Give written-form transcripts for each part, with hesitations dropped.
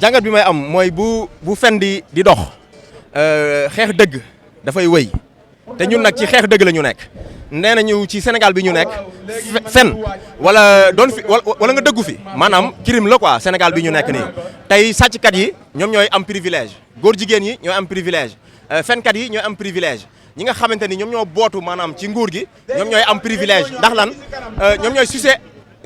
jàngat bi may am mooy bu fen di dox xeex dëgg dafay wëy te ñun nag ci xeex dëgg la ñu nekk nee nañu ci Sénégal bi ñu nekk fen wala doon fi wala nga dëggu fi maanaam crime la quoi Sénégal bi ñu nekk nii tey sàcckat yi ñoom ñooy am privilège góor jigéen yi ñooy am privilège fenkat yi ñooy am privilège ñi nga xamante ni ñoom ñoo bootu maanaam ci nguur gi ñoom ñooy am privilège ndax lan ñoom ñooy sucé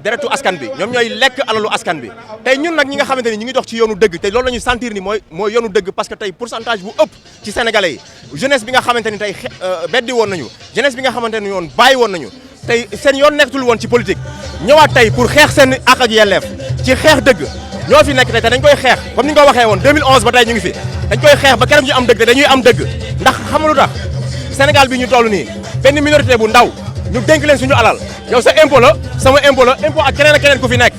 deretu askan bi ñoom ñooy lekk alalu askan bi tey ñun nag ñi nga xamante ni ñu ngi dox ci yoonu dëgg te loolu la ñu sentir ni mooy yoonu dëgg parce que tey pourcentage bu ëpp ci sénégalais yi jeunesse bi nga xamante ni tey beddi woon nañu jeunesse bi nga xamante ni yoon bàyyi woon nañu tey seen yoon nekkatul woon ci politique ñëwaat tey pour xeex seen àq ak yelleef ci xeex dëgg ñoo fi nekk tey te dañ koy xeex comme ni nga ko waxee woon 2011 ba tey ñu ngi fi dañ koy xeex ba keroog ñu am dëgg te dañuy am dëgg ndax xamalu tax Sénégal bi ñu toll nii benn minorité bu ndaw ñu dénk leen suñu alal yow sa impôt la sama impôt la impôt ak keneen ku fi nekk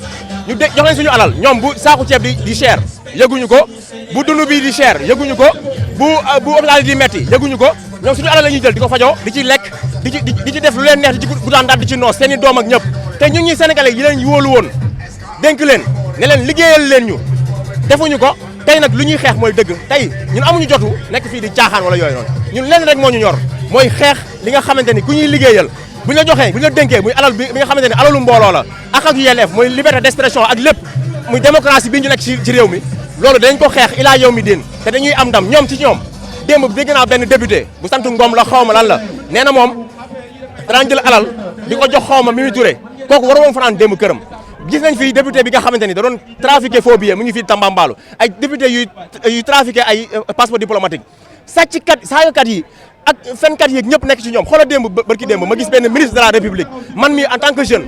ñu jox leen suñu alal ñoom bu saaku ceeb di cher yëguñu ko bu dund bi di cher yëguñu ko bu hôpital di metti yëguñu ko ñoom suñu alal la ñuy jël di ko fajoo di ci lekk di ci def lu leen neex di ci guddaan daal di ci noos seen i doom ak ñëpp te ñun ñi sénégalais yi leen wóolu woon dénk leen ne leen liggéeyal leen ñu defuñu ko tey nag lu ñuy xeex mooy dëgg tey ñun amuñu jotu nekk fii di caaxaan wala yooyu noonu ñun lenn rek moo ñu ñor mooy xeex li nga xamante ni ku ñuy liggéeyal bu ñu la joxee bu ñu la dénkee muy alal bi nga xamante ni alalu mbooloo la ak yelleef mooy liberté d'expression ak lépp muy démocratie bi ñu nekk ci réew mi loolu dañ ko xeex ilaa yow mi diin te dañuy am ndam ñoom ci ñoom démb dégg naa benn député bu sant Ngom la xaw ma lan la nee na moom daan jël alal di ko jox xaw ma Mimi Touré kooku war woon fanaan démb këram gis nañ fii député bi nga xamante ni da doon trafiqué faux billets mu ngi fii Tambambalu ay député yuy trafiqué ay passeport diplomatique sàcckat saagakat yi ak fenkat yi ñëpp nekk ci ñoom xoolal démb barki démb ma gis benn ministre de la république man mi en tant que jeune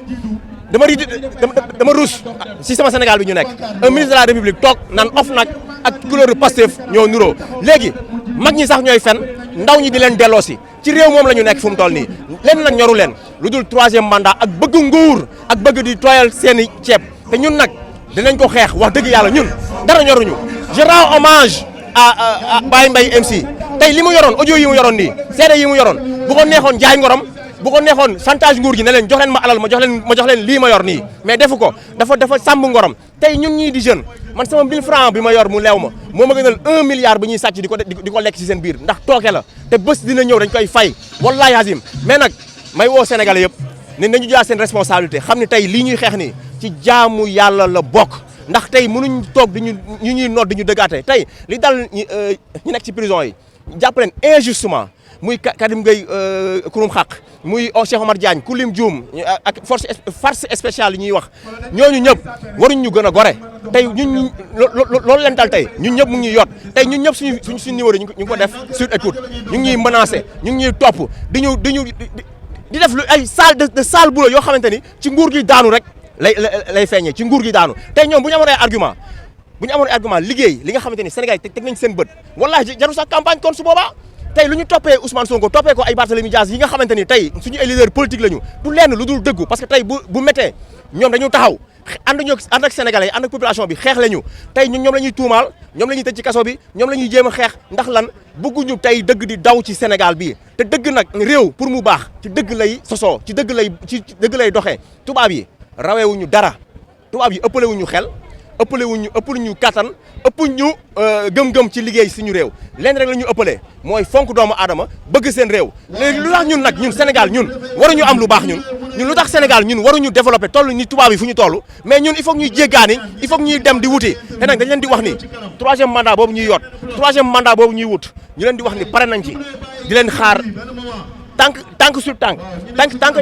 dama ruus si sama Sénégal bi ñu nekk un ministre de la république toog naan OFNAC ak couleur Pastef ñoo nuroo léegi mag ñi sax ñooy fen ndaw ñi di leen delloosi ci réew moom la ñu nekk fu mu toll nii leen nag ñoru leen lu dul troisième mandat ak bëgg nguur ak bëgg di tooyal seeni ceeb te ñun nag dinañ ko xeex wax dëgg yàlla ñun dara ñoruñu je rends hommage à Baye Mbaye MC tey li mu yoroon audio yi mu yoroon nii seede yi mu yoroon bu ko neexoon jaay ngorom bu ko neexoon chantage nguur gi ne leen jox leen ma alal ma jox leen lii ma yor nii mais defu ko dafa sàmm ngorom tey ñun ñii di jeune man sama 1000 francs bi ma yor mu leew ma moo ma gënal 1 milliard bi ñuy sàcc di ko lekk ci seen biir ndax tooke la te bés dina ñëw dañ koy fay wallahi azim mais nag may woo sénégalais yëpp ne nañu jëlaat seen responsabilité xam ne tey lii ñuy xeex nii ci jaamu yàlla la bokk ndax tey mënuñ toog ñu ñuy noot di ñu dëggaate tey li dal ñu nekk ci prison yi jàpp leen injustement muy Kadim Gueye kurum xaq muy Cheikh Omar Diagne Kulim Dioum ak force spéciale yi ñuy wax ñooñu ñëpp waruñ ñu gën a gore tey ñun loolu leen dal tey ñun ñëpp mu ngi ñuy yot tey ñun ñëpp suñu numéro ñu ngi ko def sur écoute ñu ngi ñuy menacé ñu ngi ñuy topp di def lu ay sale boulot yoo xamante ni ci nguur gi daanu rek lay feeñee ci nguur gi daanu tey ñoom bu ñu amoon ay argument liggéey li nga xamante ni Sénégal teg nañ seen bët wallahi jaru sax campagne kon su boobaa tey lu ñu toppee Ousmane Sonko toppee ko ay Barthélémy Dias yi nga xamante ni tey suñu ay leader politique lañu du lenn lu dul dëggu parce que tey bu méttee ñoom dañu taxaw ànd ak sénégalais yi ànd ak population bi xeex lañu tey ñoom la ñuy tuumaal ñoom la ñuy tëj ci kaso bi ñoom la ñuy jéem a xeex ndax lan bëgguñu tey dëgg di daw ci Sénégal bii te dëgg nag réew pour mu baax ci dëgg lay sosoo ci dëgg lay doxee tubaab yi rawewuñu dara tubaab yi ëppalewuñu xel ëpp ñu kattan ëpp ñu gëm-gëm ci liggéey suñu réew leen rek la ñu ëppalee mooy fonk doomu aadama bëgg seen réew léegi lu tax ñun nag ñun Sénégal ñun waruñu am lu baax ñun lu tax Sénégal ñun waruñu développé toll ni tubaab yi fu ñu toll mais ñun il faut ñuy jéggaani il faut ñuy dem di wuti te nag dañ leen di wax ni troisième mandat boobu ñuy yot troisième mandat boobu ñuy wut ñu leen di wax ni pare nañ ci di leen xaar tànk sur tànk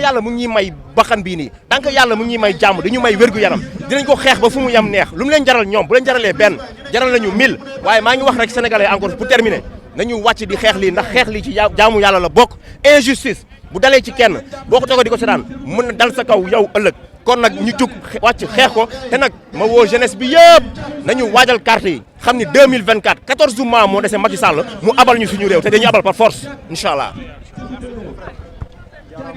yàlla mu ngi ñuy may bakkan bii nii tànk yàlla mu ngi ñuy may jàmm dañu may wérgu yaram dinañ ko xeex ba fu mu yam neex lu mu leen jaral ñoom bu leen jaralee benn jaral nañu 1000 waaye maa ngi wax rek sénégalais encore pour terminer nañu wàcc di xeex lii ndax xeex lii ci jaamu yàlla la bokk injustice bu dalee ci kenn boo ko toogee di ko seetaan mën na dal sa kaw yow ëllëg kon nag ñu jug wàcc xeex ko te nag ma woo jeunesse bi yëpp nañu waajal carte yi xam ni 2024 14 mois moo dese Macky Sall mu abal ñu suñu réew te dañuy abal par force incha allah